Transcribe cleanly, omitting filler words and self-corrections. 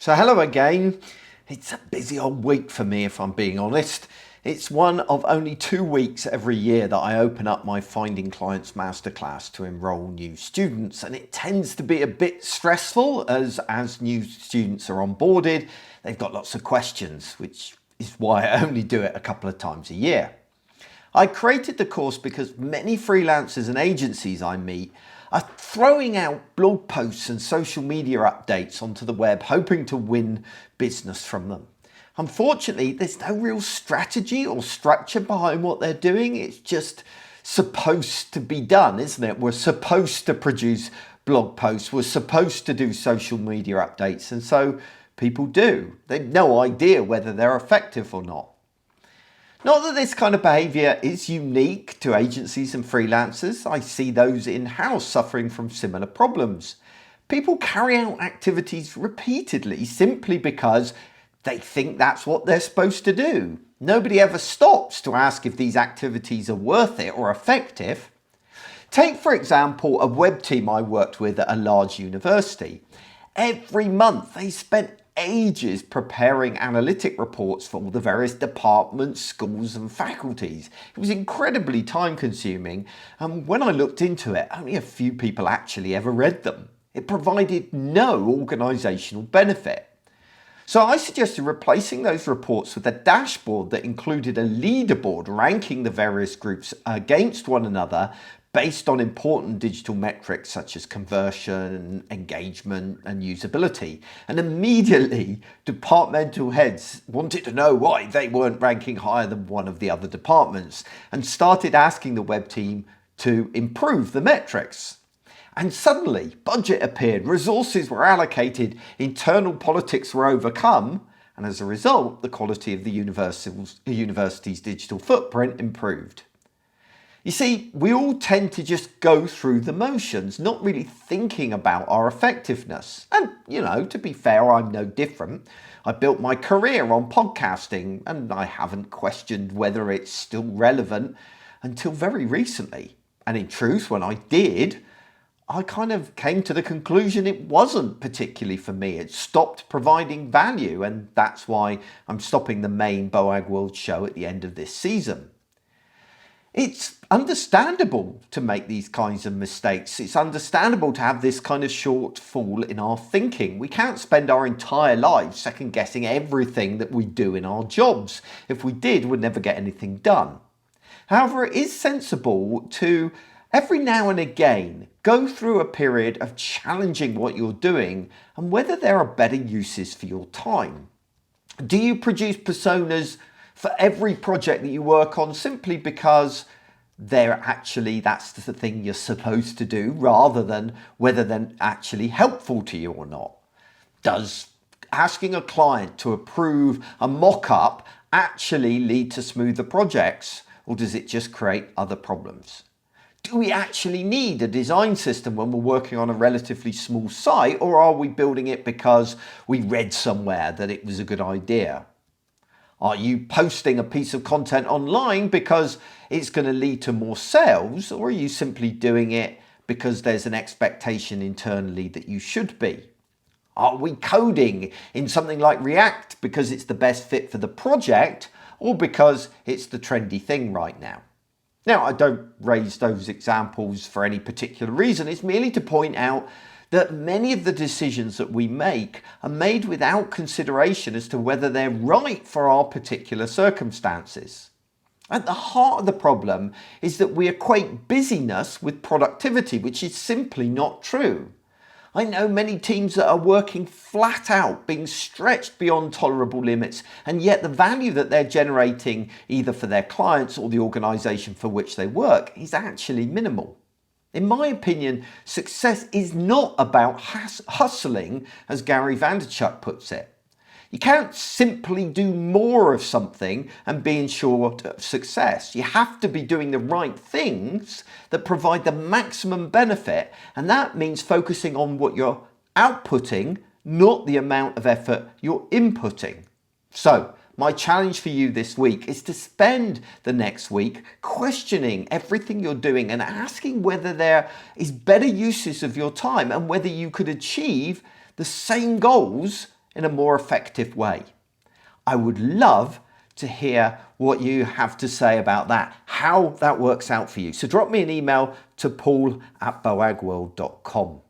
So hello again. It's a busy old week for me, if I'm being honest. It's one of only 2 weeks every year that I open up my Finding Clients Masterclass to enroll new students, and it tends to be a bit stressful as new students are onboarded. They've got lots of questions, which is why I only do it a couple of times a year. I created the course because many freelancers and agencies I meet are throwing out blog posts and social media updates onto the web, hoping to win business from them. Unfortunately, there's no real strategy or structure behind what they're doing. It's just supposed to be done, isn't it? We're supposed to produce blog posts. We're supposed to do social media updates. And so people do. They've no idea whether they're effective or not. Not that this kind of behaviour is unique to agencies and freelancers. I see those in-house suffering from similar problems. People carry out activities repeatedly simply because they think that's what they're supposed to do. Nobody ever stops to ask if these activities are worth it or effective. Take, for example, a web team I worked with at a large university. Every month they spent ages preparing analytic reports for all the various departments, schools and faculties. It was incredibly time consuming, and when I looked into it, only a few people actually ever read them. It provided no organisational benefit. So I suggested replacing those reports with a dashboard that included a leaderboard ranking the various groups against one another based on important digital metrics such as conversion, engagement and usability. And immediately departmental heads wanted to know why they weren't ranking higher than one of the other departments and started asking the web team to improve the metrics. And suddenly budget appeared, resources were allocated, internal politics were overcome, and as a result, the quality of the university's digital footprint improved. You see, we all tend to just go through the motions, not really thinking about our effectiveness. And, to be fair, I'm no different. I built my career on podcasting, and I haven't questioned whether it's still relevant until very recently. And in truth, when I did, I kind of came to the conclusion it wasn't particularly for me. It stopped providing value, and that's why I'm stopping the main BOAG World show at the end of this season. It's understandable to make these kinds of mistakes. It's understandable to have this kind of shortfall in our thinking. We can't spend our entire lives second guessing everything that we do in our jobs. If we did, we'd never get anything done. However, it is sensible to every now and again go through a period of challenging what you're doing and whether there are better uses for your time. Do you produce personas for every project that you work on simply because that's the thing you're supposed to do, rather than whether they're actually helpful to you or not? Does asking a client to approve a mock-up actually lead to smoother projects, or does it just create other problems? Do we actually need a design system when we're working on a relatively small site, or are we building it because we read somewhere that it was a good idea? Are you posting a piece of content online because it's going to lead to more sales, or are you simply doing it because there's an expectation internally that you should be? Are we coding in something like React because it's the best fit for the project, or because it's the trendy thing right now? Now, I don't raise those examples for any particular reason. It's merely to point out that many of the decisions that we make are made without consideration as to whether they're right for our particular circumstances. At the heart of the problem is that we equate busyness with productivity, which is simply not true. I know many teams that are working flat out, being stretched beyond tolerable limits, and yet the value that they're generating either for their clients or the organisation for which they work is actually minimal. In my opinion, success is not about hustling, as Gary Vaynerchuk puts it. You can't simply do more of something and be ensured of success. You have to be doing the right things that provide the maximum benefit, and that means focusing on what you're outputting, not the amount of effort you're inputting. So, my challenge for you this week is to spend the next week questioning everything you're doing and asking whether there is better uses of your time and whether you could achieve the same goals in a more effective way? I would love to hear what you have to say about that, how that works out for you. So drop me an email to paul@boagworld.com.